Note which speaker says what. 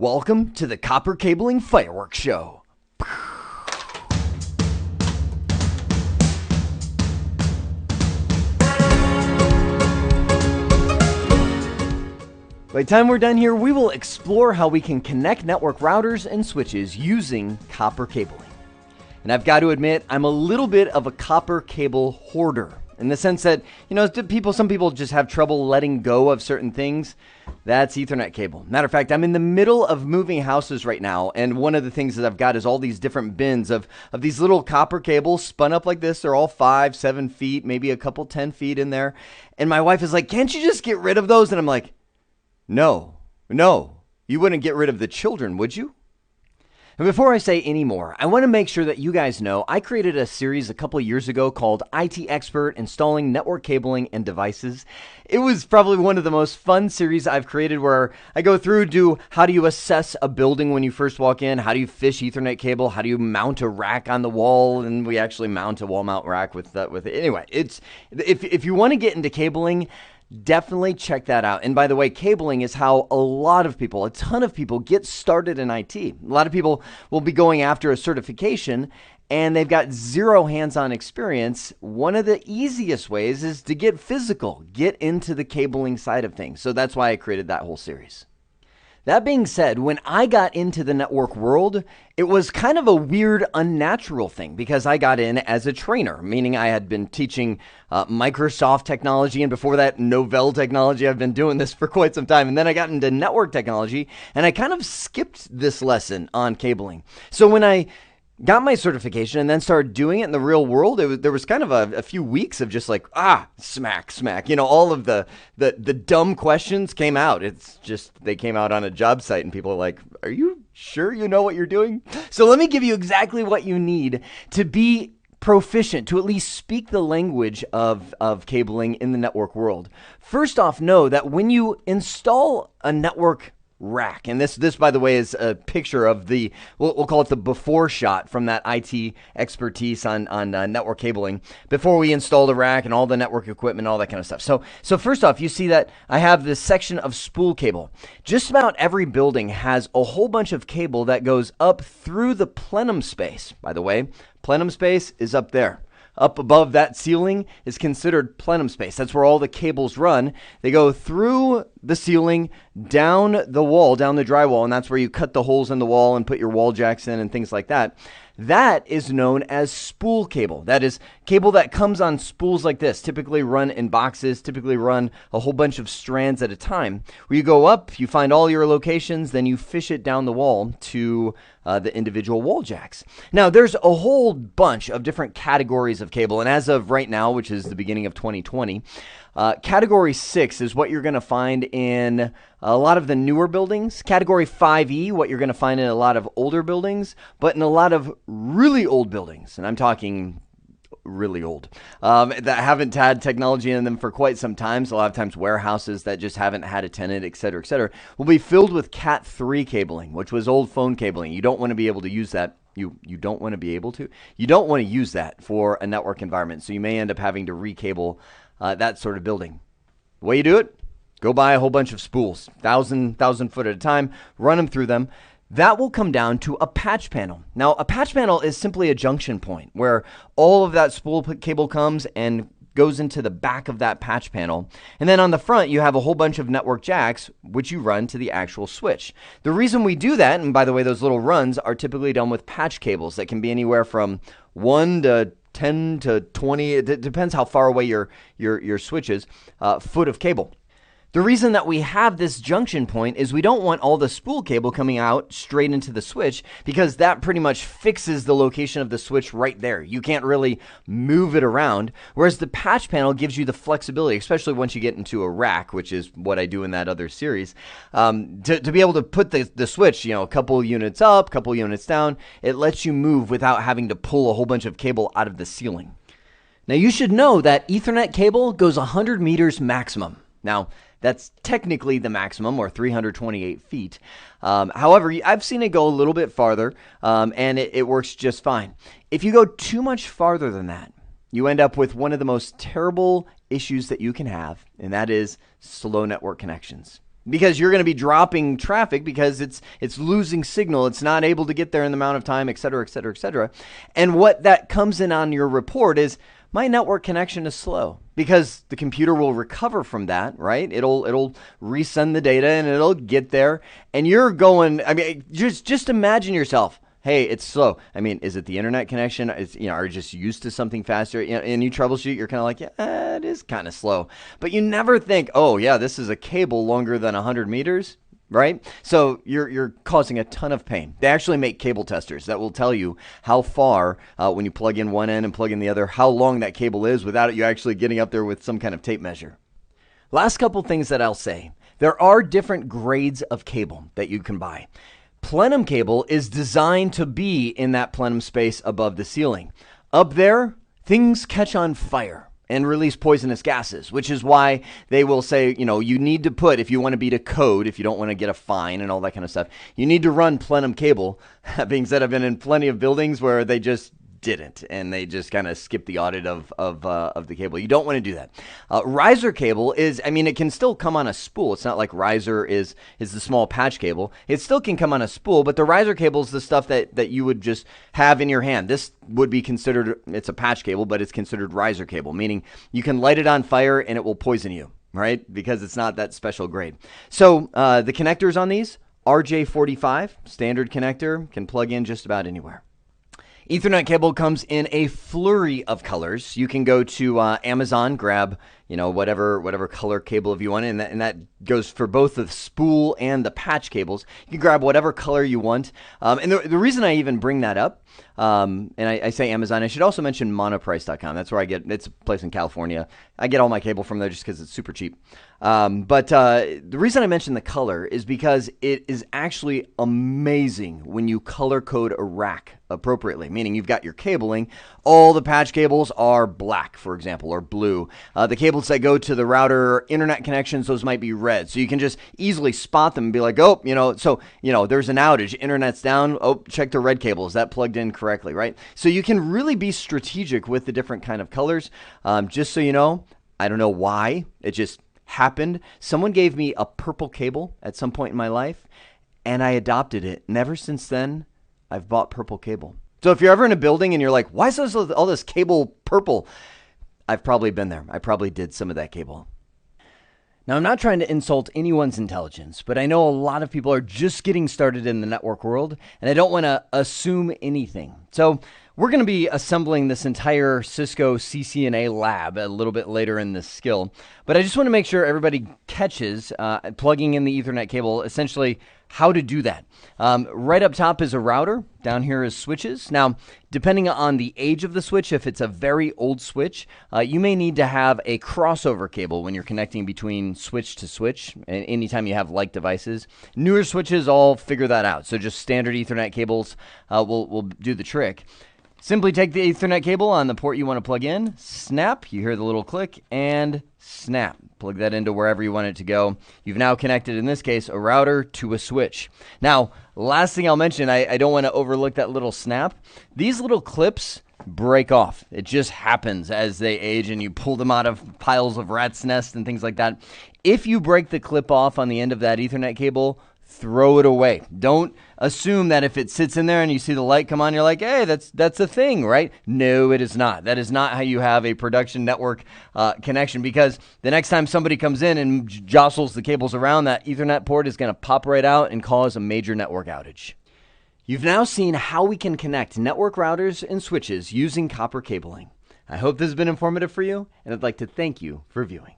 Speaker 1: Welcome to the Copper Cabling Fireworks Show. By the time we're done here, we will explore how we can connect network routers and switches using copper cabling. And I've got to admit, I'm a little bit of a copper cable hoarder in the sense that, some people just have trouble letting go of certain things. That's Ethernet cable. Matter of fact, I'm in the middle of moving houses right now, and one of the things that I've got is all these different bins of these little copper cables spun up like this. They're all 5, 7 feet, maybe a couple 10 feet in there. And my wife is like, can't you just get rid of those? And I'm like, No, you wouldn't get rid of the children, would you? And before I say any more, I want to make sure that you guys know I created a series a couple of years ago called IT Expert Installing Network Cabling and Devices. It was probably one of the most fun series I've created where I go through, how do you assess a building when you first walk in? How do you fish Ethernet cable? How do you mount a rack on the wall? And we actually mount a wall mount rack with it. Anyway, if you want to get into cabling, definitely check that out. And by the way, cabling is how a ton of people get started in IT. A lot of people will be going after a certification and they've got zero hands-on experience. One of the easiest ways is to get physical, get into the cabling side of things. So that's why I created that whole series. That being said, when I got into the network world, it was kind of a weird, unnatural thing because I got in as a trainer, meaning I had been teaching Microsoft technology, and before that, Novell technology. I've been doing this for quite some time. And then I got into network technology, and I kind of skipped this lesson on cabling. So when I got my certification and then started doing it in the real world, there was kind of a few weeks of just like, smack. All of the dumb questions came out. It's just, they came out on a job site and people are like, are you sure you know what you're doing? So let me give you exactly what you need to be proficient, to at least speak the language of cabling in the network world. First off, know that when you install a network rack, and this by the way is a picture of we'll call it the before shot from that IT expertise on network cabling before we installed a rack and all the network equipment, all that kind of stuff. So first off, you see that I have this section of spool cable. Just about every building has a whole bunch of cable that goes up through the plenum space. By the way, plenum space is up there. Up above that ceiling is considered plenum space. That's where all the cables run. They go through the ceiling, down the wall, down the drywall, and that's where you cut the holes in the wall and put your wall jacks in and things like that. That is known as spool cable. That is cable that comes on spools like this, typically run in boxes, typically run a whole bunch of strands at a time. Where you go up, you find all your locations, then you fish it down the wall to the individual wall jacks. Now, there's a whole bunch of different categories of cable, and as of right now, which is the beginning of 2020, Category 6 is what you're going to find in a lot of the newer buildings. Category 5E, what you're going to find in a lot of older buildings, but in a lot of really old buildings, and I'm talking really old, that haven't had technology in them for quite some time. So a lot of times warehouses that just haven't had a tenant, et cetera, will be filled with Cat 3 cabling, which was old phone cabling. You don't want to be able to use that. You don't want to be able to. You don't want to use that for a network environment. So you may end up having to recable that sort of building. The way you do it, go buy a whole bunch of spools, 1,000 foot at a time, run them through them. That will come down to a patch panel. Now, a patch panel is simply a junction point where all of that spool cable comes and goes into the back of that patch panel. And then on the front, you have a whole bunch of network jacks, which you run to the actual switch. The reason we do that, and by the way, those little runs are typically done with patch cables that can be anywhere from 1 to 10 to 20, it depends how far away your switch is, foot of cable. The reason that we have this junction point is we don't want all the spool cable coming out straight into the switch because that pretty much fixes the location of the switch right there. You can't really move it around, whereas the patch panel gives you the flexibility, especially once you get into a rack, which is what I do in that other series, to be able to put the switch, a couple units up, couple units down. It lets you move without having to pull a whole bunch of cable out of the ceiling. Now, you should know that Ethernet cable goes 100 meters maximum. Now, that's technically the maximum, or 328 feet. However, I've seen it go a little bit farther, and it works just fine. If you go too much farther than that, you end up with one of the most terrible issues that you can have, and that is slow network connections. because you're going to be dropping traffic because it's losing signal. It's not able to get there in the amount of time, et cetera, et cetera, et cetera. And what that comes in on your report is my network connection is slow, because the computer will recover from that, right? It'll resend the data and it'll get there. And you're going, I mean, just imagine yourself. Hey, it's slow. I mean, is it the internet connection? Are you just used to something faster? And you troubleshoot, you're kind of like, yeah, it is kind of slow. But you never think, oh yeah, this is a cable longer than 100 meters, right? So you're causing a ton of pain. They actually make cable testers that will tell you how far, when you plug in one end and plug in the other, how long that cable is without you actually getting up there with some kind of tape measure. Last couple things that I'll say. There are different grades of cable that you can buy. Plenum cable is designed to be in that plenum space above the ceiling. Up there, things catch on fire and release poisonous gases, which is why they will say, you need to put, if you want to be to code, if you don't want to get a fine and all that kind of stuff, you need to run plenum cable. That being said, I've been in plenty of buildings where they just didn't, and they just kind of skipped the audit of the cable. You don't want to do that. Riser cable is, it can still come on a spool. It's not like riser is the small patch cable. It still can come on a spool, but the riser cable is the stuff that you would just have in your hand. This would be considered, it's a patch cable, but it's considered riser cable, meaning you can light it on fire and it will poison you, right? Because it's not that special grade. So the connectors on these, RJ45, standard connector, can plug in just about anywhere. Ethernet cable comes in a flurry of colors. You can go to Amazon, grab whatever color cable you want, and that goes for both the spool and the patch cables. You can grab whatever color you want. And the reason I even bring that up, and I say Amazon, I should also mention monoprice.com. That's where I get, it's a place in California. I get all my cable from there just because it's super cheap. But the reason I mention the color is because it is actually amazing when you color code a rack appropriately, meaning you've got your cabling. All the patch cables are black, for example, or blue. The cables that go to the router internet connections, those might be red. So you can just easily spot them and be like, there's an outage, internet's down. Oh, check the red cable. Is that plugged in correctly, right? So you can really be strategic with the different kind of colors. Just so you know, I don't know why, it just happened. Someone gave me a purple cable at some point in my life, and I adopted it. And ever since then, I've bought purple cable. So if you're ever in a building and you're like, why is all this cable purple? I've probably been there. I probably did some of that cable. Now, I'm not trying to insult anyone's intelligence, but I know a lot of people are just getting started in the network world, and I don't want to assume anything. So we're going to be assembling this entire Cisco CCNA lab a little bit later in this skill, but I just want to make sure everybody catches plugging in the Ethernet cable, essentially how to do that. Right up top is a router. Down here is switches. Now, depending on the age of the switch, if it's a very old switch, you may need to have a crossover cable when you're connecting between switch to switch, and anytime you have like devices. Newer switches all figure that out. So just standard Ethernet cables will do the trick. Simply take the Ethernet cable on the port you want to plug in, snap, you hear the little click, and snap. Plug that into wherever you want it to go. You've now connected, in this case, a router to a switch. Now, last thing I'll mention, I don't want to overlook that little snap. These little clips break off. It just happens as they age and you pull them out of piles of rat's nests and things like that. If you break the clip off on the end of that Ethernet cable, throw it away. Don't assume that if it sits in there and you see the light come on, you're like, hey, that's a thing, right? No, it is not. That is not how you have a production network connection, because the next time somebody comes in and jostles the cables around, that Ethernet port is going to pop right out and cause a major network outage. You've now seen how we can connect network routers and switches using copper cabling. I hope this has been informative for you, and I'd like to thank you for viewing.